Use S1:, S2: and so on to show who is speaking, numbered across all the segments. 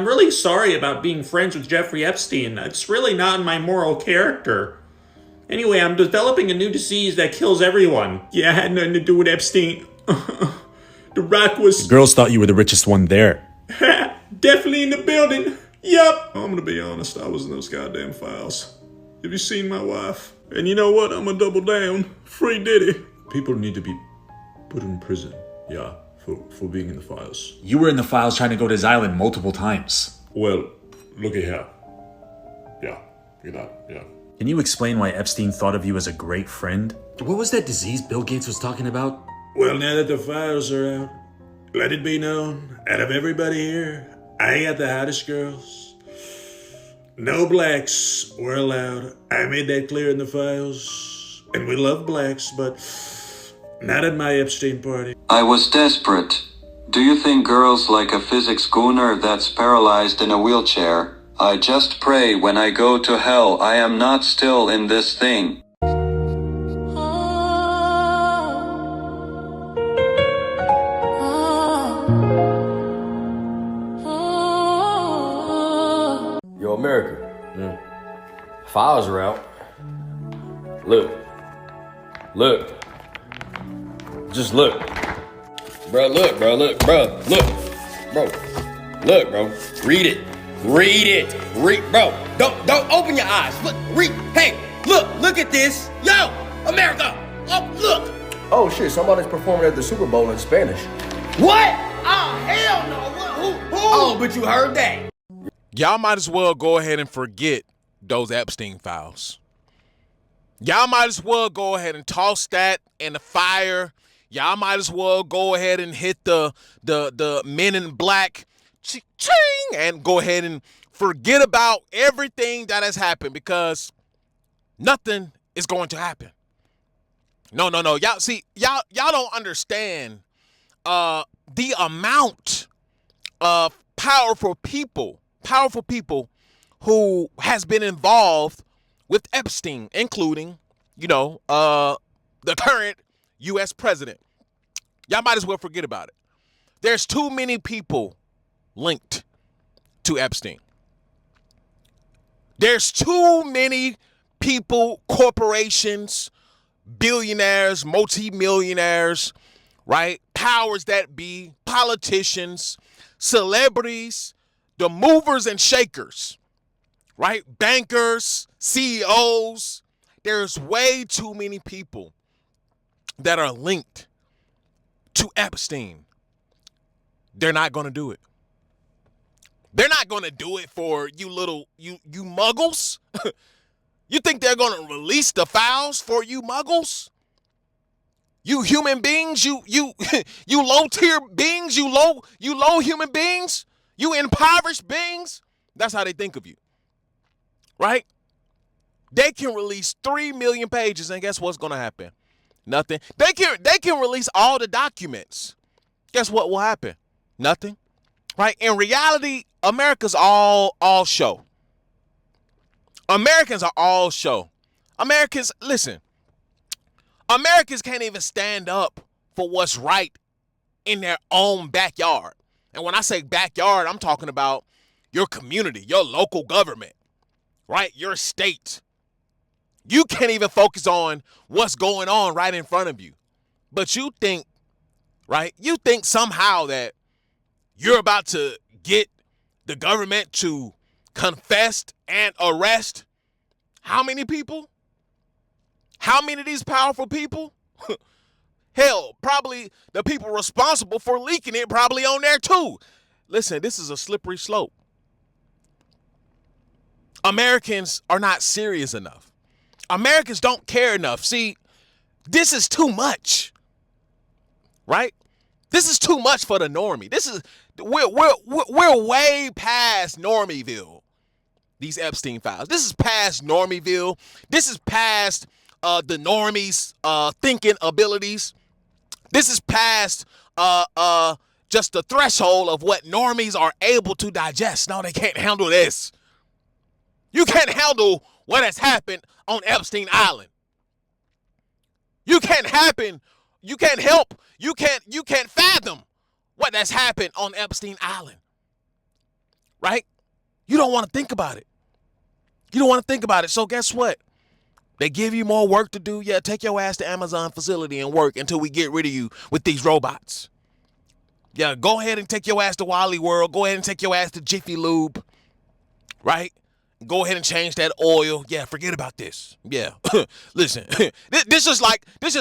S1: I'm really sorry about being friends with Jeffrey Epstein. It's really not in my moral character. Anyway, I'm developing a new disease that kills everyone. Yeah, it had nothing to do with Epstein. The Rock was...
S2: The girls thought you were the richest one there.
S1: Definitely in the building. Yup. I'm gonna be honest, I was in those goddamn files. Have you seen my wife? And you know what? I'm gonna double down. Free Diddy. People need to be put in prison. Yeah, for being in the files.
S2: You were in the files trying to go to his island multiple times.
S1: Well, looky here. Yeah, yeah.
S2: Can you explain why Epstein thought of you as a great friend?
S3: What was that disease Bill Gates was talking about?
S1: Well, now that the files are out, let it be known, out of everybody here, I got the hottest girls. No blacks were allowed. I made that clear in the files. And we love blacks, but not at my Epstein party.
S4: I was desperate. Do you think girls like a physics gooner that's paralyzed in a wheelchair? I just pray when I go to hell I am not still in this thing.
S3: Yo, America. Files are out. Look. Just look. Bro, look. Look, bro. Read it. Bro. Don't open your eyes. Look, read. Hey, look at this. Yo, America. Oh, look. Oh, shit, somebody's performing at the Super Bowl in Spanish. What? Oh, hell no. Who? Oh, but you heard that.
S5: Y'all might as well go ahead and forget those Epstein files. Y'all might as well go ahead and toss that in the fire. Y'all might as well go ahead and hit the Men in Black ching and go ahead and forget about everything that has happened, because nothing is going to happen. No. Y'all don't understand the amount of powerful people who has been involved with Epstein, including, the current U.S. president. Y'all might as well forget about it. There's too many people linked to Epstein. There's too many people, corporations, billionaires, multimillionaires, right? Powers that be, politicians, celebrities, the movers and shakers, right? Bankers, CEOs. There's way too many people that are linked to Epstein. They're not going to do it. They're not going to do it for you muggles. You think they're going to release the files for you muggles? You human beings, you low tier beings, you low human beings, you impoverished beings. That's how they think of you. Right? They can release 3 million pages, and guess what's going to happen? Nothing. They can release all the documents. Guess what will happen? Nothing. Right? In reality, America's all show. Americans are all show. Americans can't even stand up for what's right in their own backyard. And when I say backyard, I'm talking about your community, your local government, right? Your state. You can't even focus on what's going on right in front of you. But you think, right? You think somehow that you're about to get the government to confess and arrest how many people? How many of these powerful people? Hell, probably the people responsible for leaking it probably on there too. Listen, this is a slippery slope. Americans are not serious enough. Americans don't care enough. See, this is too much, right? This is too much for the normie. We're way past Normieville. These Epstein files. This is past Normieville. This is past the normies' thinking abilities. This is past just the threshold of what normies are able to digest. No, they can't handle this. You can't handle what has happened on Epstein Island. You can't happen. You can't help. You can't fathom what has happened on Epstein Island. right? You don't want to think about it. You don't want to think about it. So guess what? They give you more work to do. Yeah, take your ass to Amazon facility and work until we get rid of you with these robots. Yeah, go ahead and take your ass to Wally World. Go ahead and take your ass to Jiffy Lube, right? Go ahead and change that oil. Yeah, forget about this. Yeah, listen, this is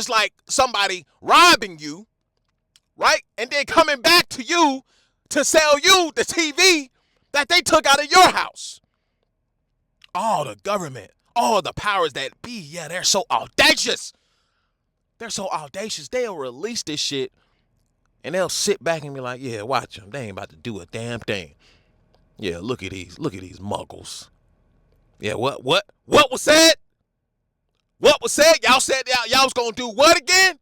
S5: like somebody robbing you, right? And then coming back to you to sell you the TV that they took out of your house. Oh, the government, all the powers that be, yeah, they're so audacious. They're so audacious. They'll release this shit and they'll sit back and be like, yeah, watch them. They ain't about to do a damn thing. Yeah, look at these muggles. Yeah, what was said? What was said? Y'all said y'all was gonna do what again?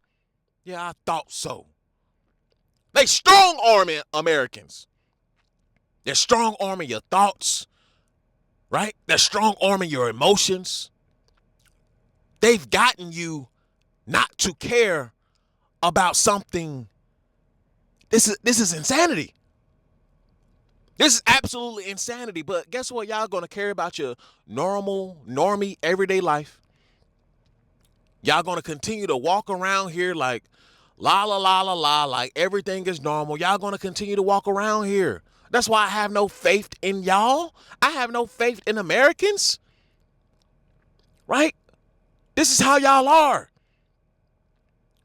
S5: Yeah, I thought so. They strong arming Americans. They're strong arming your thoughts, right? They're strong arming your emotions. They've gotten you not to care about something. This is insanity. This is absolutely insanity. But guess what? Y'all gonna care about your normie, everyday life. Y'all gonna continue to walk around here like la la la la la, like everything is normal. Y'all gonna continue to walk around here. That's why I have no faith in y'all. I have no faith in Americans. Right? This is how y'all are.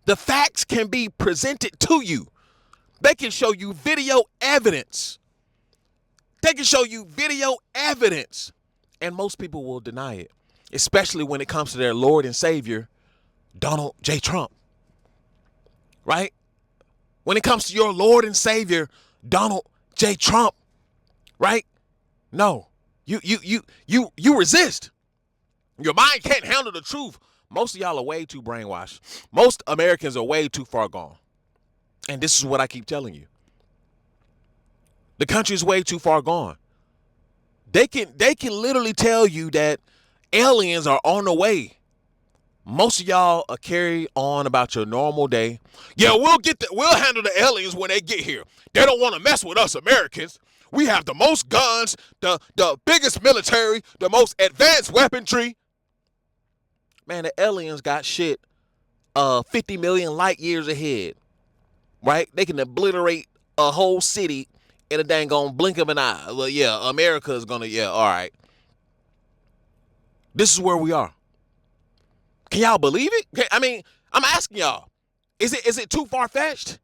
S5: The facts can be presented to you. They can show you video evidence. They can show you video evidence. And most people will deny it, especially when it comes to their Lord and Savior, Donald J. Trump. Right? When it comes to your Lord and Savior, Donald J. Trump, right? No. You resist. Your mind can't handle the truth. Most of y'all are way too brainwashed. Most Americans are way too far gone. And this is what I keep telling you. The country is way too far gone. They can literally tell you that aliens are on the way. Most of y'all are carry on about your normal day. Yeah, we'll handle the aliens when they get here. They don't want to mess with us Americans. We have the most guns, the biggest military, the most advanced weaponry. Man, the aliens got shit 50 million light years ahead. Right? They can obliterate a whole city in a dang on blink of an eye. Well, yeah, America is gonna, yeah, all right. This is where we are. Can y'all believe it? I mean, I'm asking y'all, is it too far-fetched?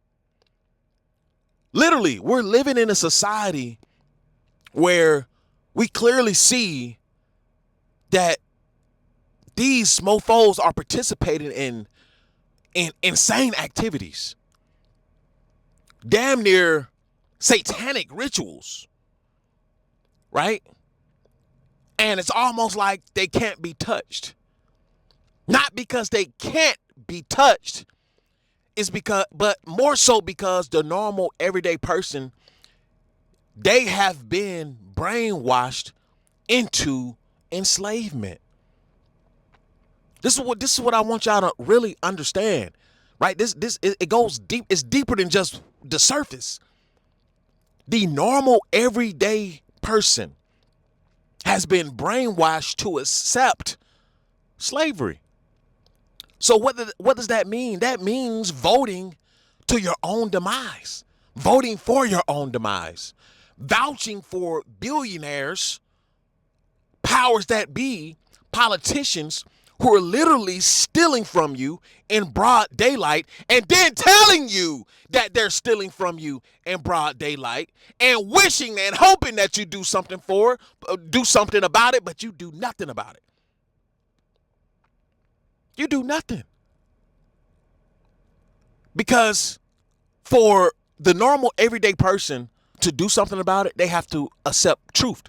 S5: Literally, we're living in a society where we clearly see that these mofos are participating in insane activities. Damn near satanic rituals, right? And it's almost like they can't be touched. Not because they can't be touched, but more so because the normal everyday person, they have been brainwashed into enslavement. This is what I want y'all to really understand, right? It goes deep. It's deeper than just the surface. The normal everyday person has been brainwashed to accept slavery. So what does that mean? That means voting to your own demise, voting for your own demise, vouching for billionaires, powers that be, politicians who are literally stealing from you in broad daylight and then telling you that they're stealing from you in broad daylight and wishing and hoping that you do something about it, but you do nothing about it. You do nothing. Because for the normal everyday person to do something about it, they have to accept truth.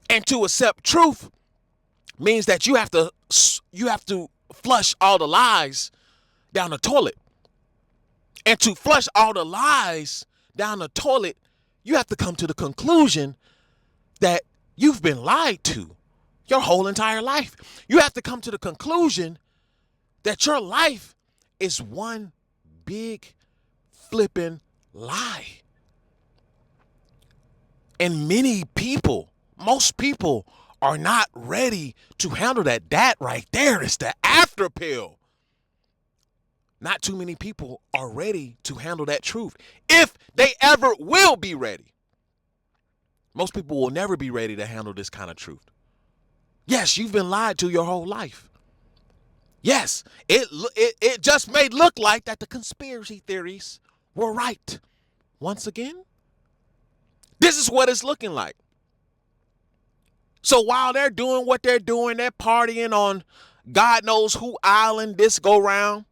S5: And to accept truth means that you have to flush all the lies down the toilet. And to flush all the lies down the toilet, you have to come to the conclusion that you've been lied to your whole entire life. You have to come to the conclusion that your life is one big flipping lie. And many people, most people are not ready to handle that. That right there is the after pill. Not too many people are ready to handle that truth, if they ever will be ready. Most people will never be ready to handle this kind of truth. Yes, you've been lied to your whole life. Yes, it just may look like that the conspiracy theories were right. Once again, this is what it's looking like. So while they're doing what they're doing, they're partying on God knows who island this go round,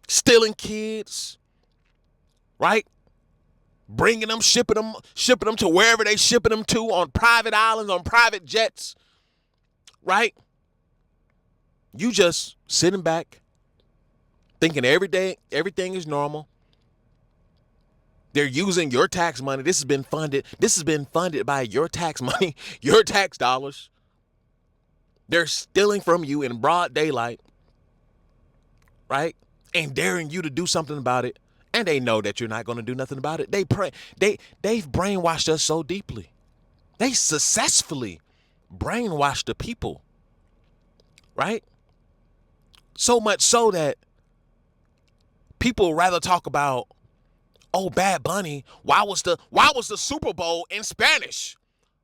S5: stealing kids, right? Bringing them, shipping them to wherever they shipping them to on private islands, on private jets, right? You just sitting back, thinking everything is normal. They're using your tax money. This has been funded by your tax money, your tax dollars. They're stealing from you in broad daylight, right? And daring you to do something about it. And they know that you're not going to do nothing about it. They've brainwashed us so deeply. They successfully brainwashed the people, right? So much so that people rather talk about, oh, Bad Bunny, why was the Super Bowl in Spanish?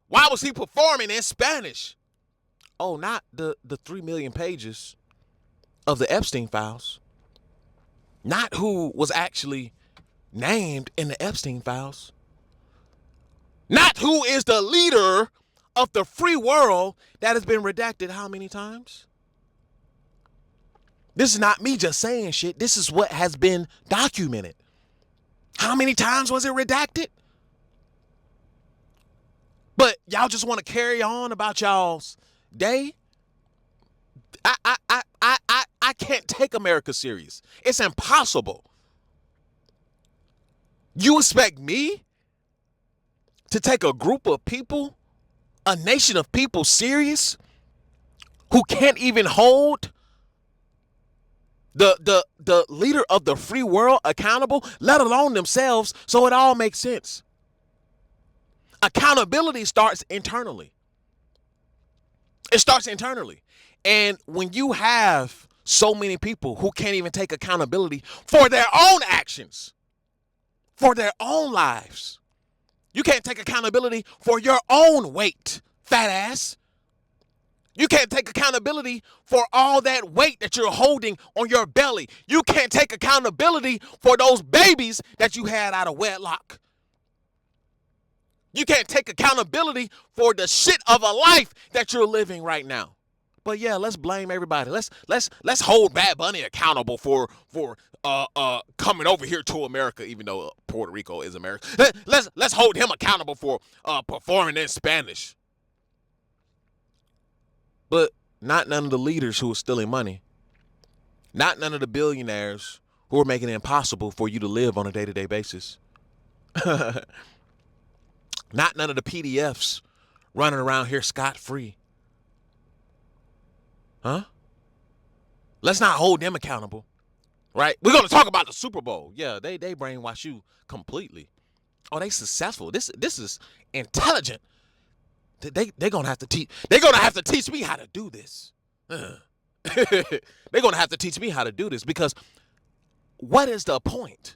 S5: Why was he performing in Spanish? Oh, not the 3 million pages of the Epstein files. Not who was actually named in the Epstein files. Not who is the leader of the free world that has been redacted how many times? This is not me just saying shit. This is what has been documented. How many times was it redacted? But y'all just want to carry on about y'all's day? I can't take America serious. It's impossible. You expect me to take a group of people, a nation of people serious, who can't even hold the leader of the free world accountable, let alone themselves, so it all makes sense. Accountability starts internally. It starts internally. And when you have so many people who can't even take accountability for their own actions, for their own lives, you can't take accountability for your own weight, fat ass. You can't take accountability for all that weight that you're holding on your belly. You can't take accountability for those babies that you had out of wedlock. You can't take accountability for the shit of a life that you're living right now. But yeah, let's blame everybody. Let's hold Bad Bunny accountable for coming over here to America, even though Puerto Rico is America. Let's hold him accountable for performing in Spanish. But not none of the leaders who are stealing money. Not none of the billionaires who are making it impossible for you to live on a day-to-day basis. Not none of the PDFs running around here scot-free. Huh? Let's not hold them accountable, right? We're going to talk about the Super Bowl. Yeah, they brainwash you completely. Oh, they successful. This is intelligent. They're gonna have to teach. They're gonna have to teach me how to do this. They're gonna have to teach me how to do this, because what is the point?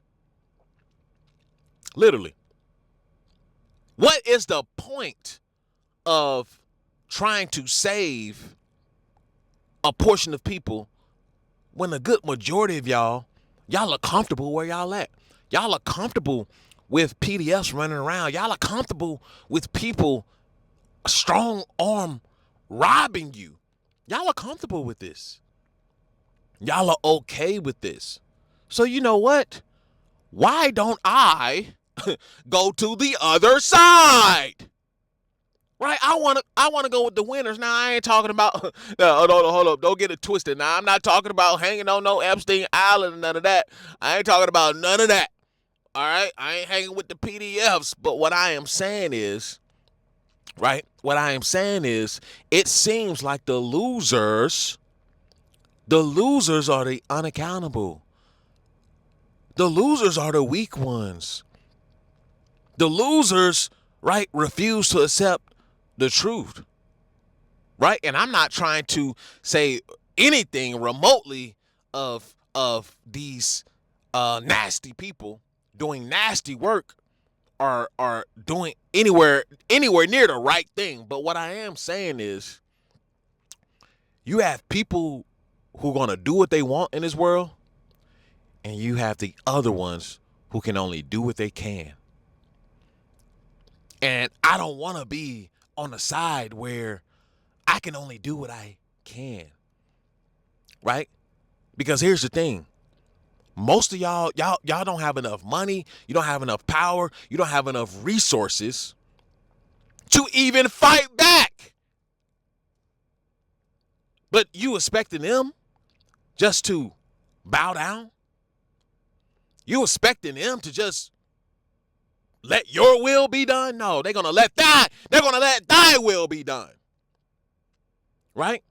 S5: Literally, what is the point of trying to save a portion of people when a good majority of y'all are comfortable where y'all at? Y'all are comfortable with PDFs running around. Y'all are comfortable with people strong arm robbing you. Y'all are comfortable with this. Y'all are okay with this. So you know what? Why don't I go to the other side? Right? I want to go with the winners. Now, I ain't talking about hold up. Don't get it twisted. Now, I'm not talking about hanging on no Epstein Island and none of that. I ain't talking about none of that. All right? I ain't hanging with the PDFs, but what I am saying is, right? What I am saying is, it seems like the losers are the unaccountable. The losers are the weak ones. The losers right, refuse to accept the truth, right? And I'm not trying to say anything remotely of these nasty people doing nasty work are doing anywhere near the right thing. But what I am saying is, you have people who are going to do what they want in this world, and you have the other ones who can only do what they can. And I don't want to be on the side where I can only do what I can, right? Because here's the thing. Most of y'all don't have enough money. You don't have enough power. You don't have enough resources to even fight back. But you expecting them just to bow down? You expecting them to just let your will be done? No, they're gonna let thy will be done. Right?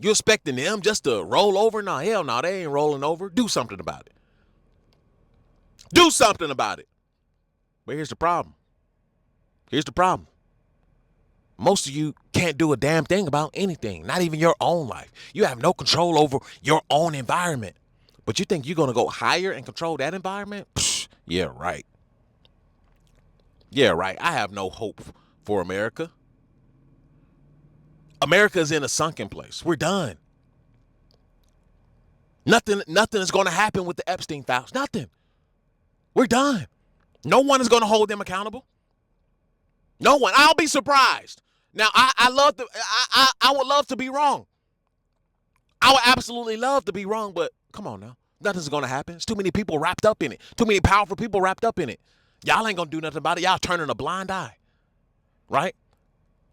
S5: You expecting them just to roll over? No, hell no, they ain't rolling over. Do something about it. Do something about it. But here's the problem. Most of you can't do a damn thing about anything, not even your own life. You have no control over your own environment. But you think you're going to go higher and control that environment? Psh, yeah, right. Yeah, right. I have no hope for America. America is in a sunken place. We're done. Nothing is going to happen with the Epstein files. Nothing. We're done. No one is going to hold them accountable. No one. I'll be surprised. Now, I would love to be wrong. I would absolutely love to be wrong, but come on now. Nothing's going to happen. There's too many people wrapped up in it. Too many powerful people wrapped up in it. Y'all ain't going to do nothing about it. Y'all turning a blind eye. Right?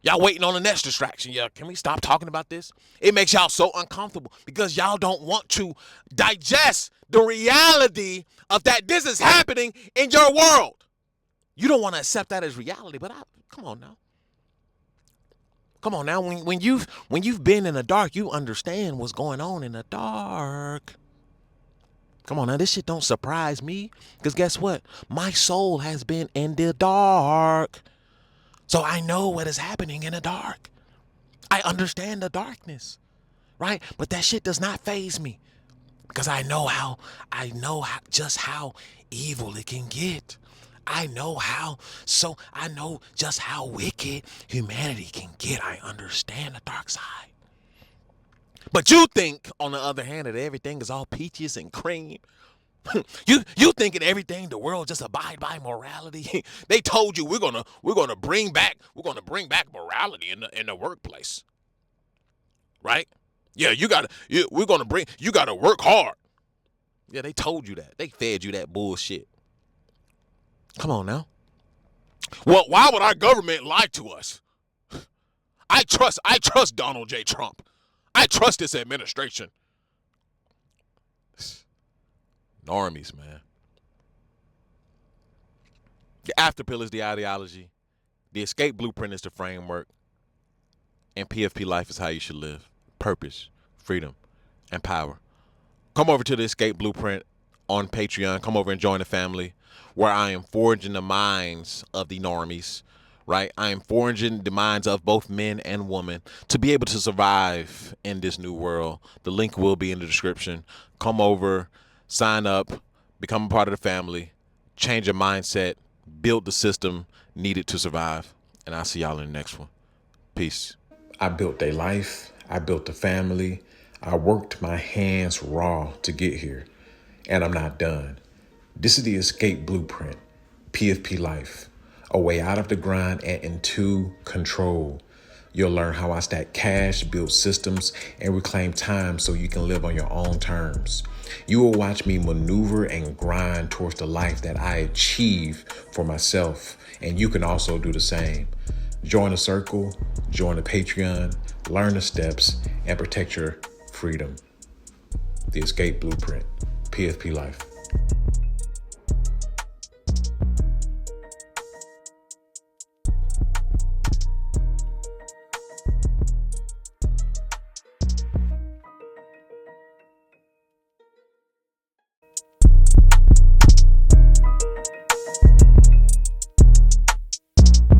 S5: Y'all waiting on the next distraction. Yeah, can we stop talking about this? It makes y'all so uncomfortable because y'all don't want to digest the reality of that this is happening in your world. You don't want to accept that as reality, but come on now. Come on now. When you've been in the dark, you understand what's going on in the dark. Come on now, this shit don't surprise me because guess what? My soul has been in the dark. So I know what is happening in the dark. I understand the darkness, right? But that shit does not faze me because I know just how evil it can get. I know just how wicked humanity can get. I understand the dark side. But you think, on the other hand, that everything is all peaches and cream. You thinking everything the world just abide by morality. They told you we're gonna bring back morality in the workplace. Right? Yeah, you gotta work hard. Yeah, they told you that. They fed you that bullshit. Come on now. Well, why would our government lie to us? I trust Donald J. Trump. I trust this administration. Normies, man. The after pill is the ideology. The escape blueprint is the framework. And PFP life is how you should live. Purpose, freedom, and power. Come over to the escape blueprint on Patreon. Come over and join the family where I am forging the minds of the normies. Right? I am forging the minds of both men and women to be able to survive in this new world. The link will be in the description. Come over, sign up, become a part of the family, change your mindset, build the system needed to survive. And I'll see y'all in the next one. Peace.
S6: I built a life. I built a family. I worked my hands raw to get here. And I'm not done. This is the escape blueprint. PFP life. A way out of the grind and into control. You'll learn how I stack cash, build systems, and reclaim time so you can live on your own terms. You will watch me maneuver and grind towards the life that I achieve for myself, and you can also do the same. Join the circle, join the Patreon, learn the steps, and protect your freedom. The Escape Blueprint, PFP Life.